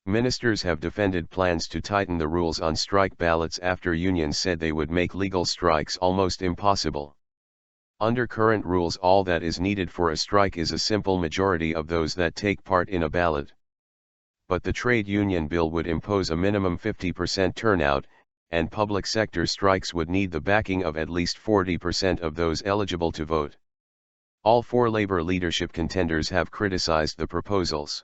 Ministers have defended plans to tighten the rules on strike ballots after unions said they would make legal strikes almost impossible. Under current rules, all that is needed for a strike is a simple majority of those that take part in a ballot. But the trade union bill would impose a minimum 50% turnout, and public sector strikes would need the backing of at least 40% of those eligible to vote. All four Labour leadership contenders have criticized the proposals.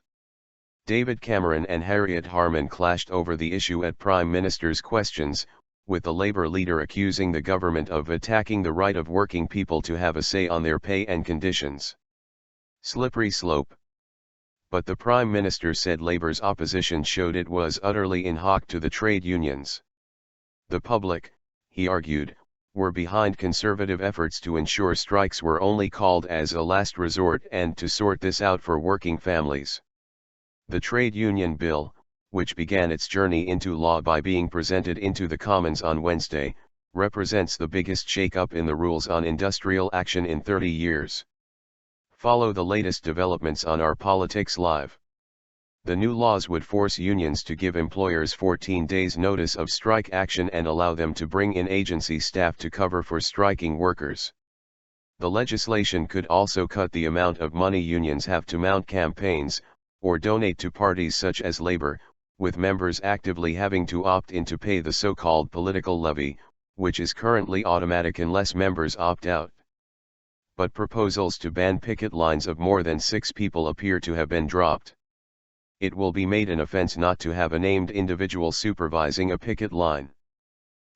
Cameron and Harriet Harman clashed over the issue at Prime Minister's questions, with the Labour leader accusing the government of attacking the right of working people to have a say on their pay and conditions. Slippery slope. But the Prime Minister said Labour's opposition showed it was utterly in hock to the trade unions. The public, he argued, were behind Conservative efforts to ensure strikes were only called as a last resort and to sort this out for working families. The trade union bill, which began its journey into law by being presented into the Commons on Wednesday, represents the biggest shake-up in the rules on industrial action in 30 years. Follow the latest developments on our Politics Live. The new laws would force unions to give employers 14 days notice of strike action and allow them to bring in agency staff to cover for striking workers. The legislation could also cut the amount of money unions have to mount campaigns, or donate to parties such as Labour, with members actively having to opt in to pay the so-called political levy, which is currently automatic unless members opt out. But proposals to ban picket lines of more than 6 people appear to have been dropped. It will be made an offence not to have a named individual supervising a picket line.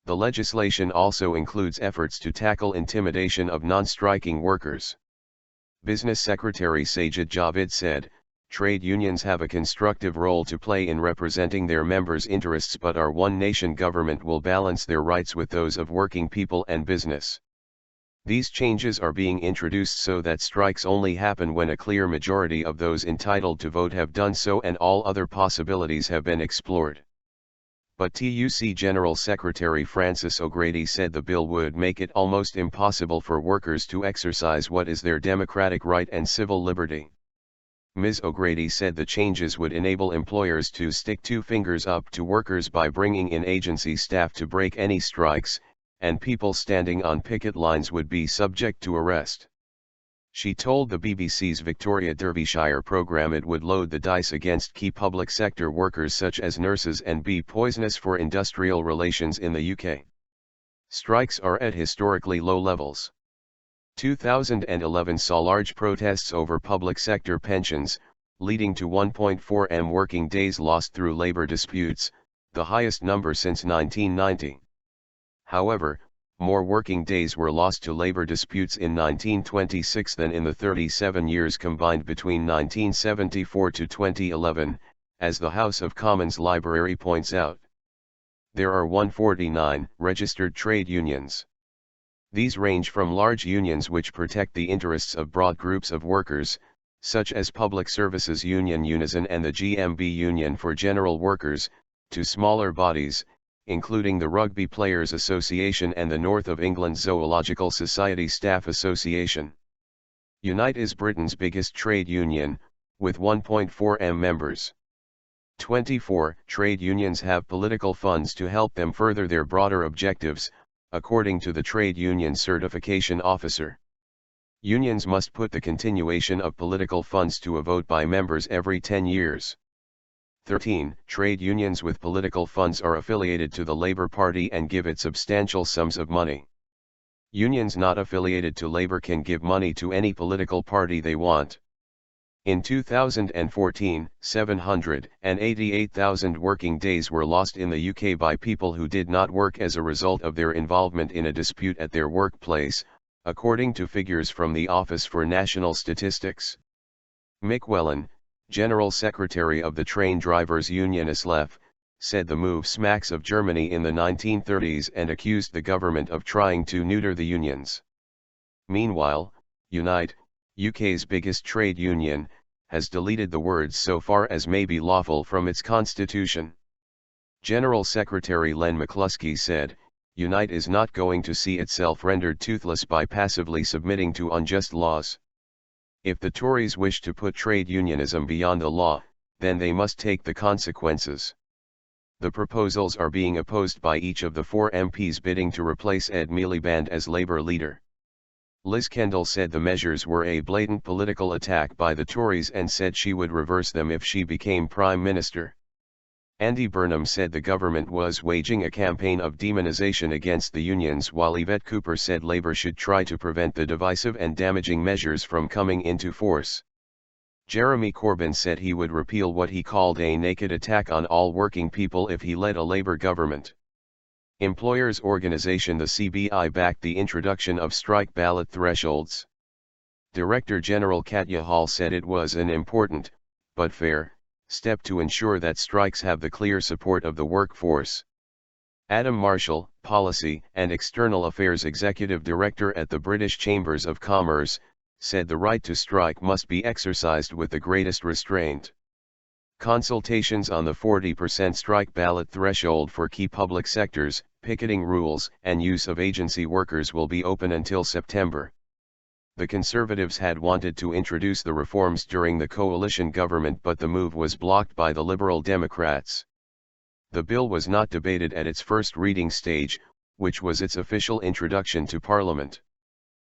The legislation also includes efforts to tackle intimidation of non-striking workers. Business Secretary Sajid Javid said, "Trade unions have a constructive role to play in representing their members' interests, but our one-nation government will balance their rights with those of working people and business. These changes are being introduced so that strikes only happen when a clear majority of those entitled to vote have done so and all other possibilities have been explored." But TUC General Secretary Frances O'Grady said the bill would make it almost impossible for workers to exercise what is their democratic right and civil liberty. Ms. O'Grady said the changes would enable employers to stick 2 fingers up to workers by bringing in agency staff to break any strikes, and people standing on picket lines would be subject to arrest. She told the BBC's Victoria Derbyshire programme it would load the dice against key public sector workers such as nurses and be poisonous for industrial relations in the UK. Strikes are at historically low levels. 2011 saw large protests over public sector pensions, leading to 1.4 million working days lost through labour disputes, the highest number since 1990. However, more working days were lost to labour disputes in 1926 than in the 37 years combined between 1974 to 2011, as the House of Commons Library points out. There are 149 registered trade unions. These range from large unions which protect the interests of broad groups of workers, such as Public Services Union Unison and the GMB Union for General Workers, to smaller bodies, including the Rugby Players Association and the North of England Zoological Society Staff Association. Unite is Britain's biggest trade union, with 1.4 million members. 24 trade unions have political funds to help them further their broader objectives, according to the Trade Union Certification Officer. Unions must put the continuation of political funds to a vote by members every 10 years. 13 trade unions with political funds are affiliated to the Labour Party and give it substantial sums of money. Unions not affiliated to Labour can give money to any political party they want. In 2014, 788,000 working days were lost in the UK by people who did not work as a result of their involvement in a dispute at their workplace, according to figures from the Office for National Statistics. Mick Whelan, General Secretary of the Train Drivers Union SLEF, said the move smacks of Germany in the 1930s and accused the government of trying to neuter the unions. Meanwhile, Unite, UK's biggest trade union, has deleted the words "so far as may be lawful" from its constitution. General Secretary Len McCluskey said, "Unite is not going to see itself rendered toothless by passively submitting to unjust laws. If the Tories wish to put trade unionism beyond the law, then they must take the consequences. The proposals are being opposed by each of the 4 MPs bidding to replace Ed Miliband as Labour leader. Liz Kendall said the measures were a blatant political attack by the Tories and said she would reverse them if she became Prime Minister. Andy Burnham said the government was waging a campaign of demonisation against the unions, while Yvette Cooper said Labour should try to prevent the divisive and damaging measures from coming into force. Jeremy Corbyn said he would repeal what he called a naked attack on all working people if he led a Labour government. Employers' organisation the CBI backed the introduction of strike ballot thresholds. Director General Katya Hall said it was an important, but fair, step to ensure that strikes have the clear support of the workforce. Adam Marshall, Policy and External Affairs Executive Director at the British Chambers of Commerce, said the right to strike must be exercised with the greatest restraint. Consultations on the 40% strike ballot threshold for key public sectors, picketing rules and use of agency workers will be open until September. The Conservatives had wanted to introduce the reforms during the coalition government, but the move was blocked by the Liberal Democrats. The bill was not debated at its first reading stage, which was its official introduction to Parliament.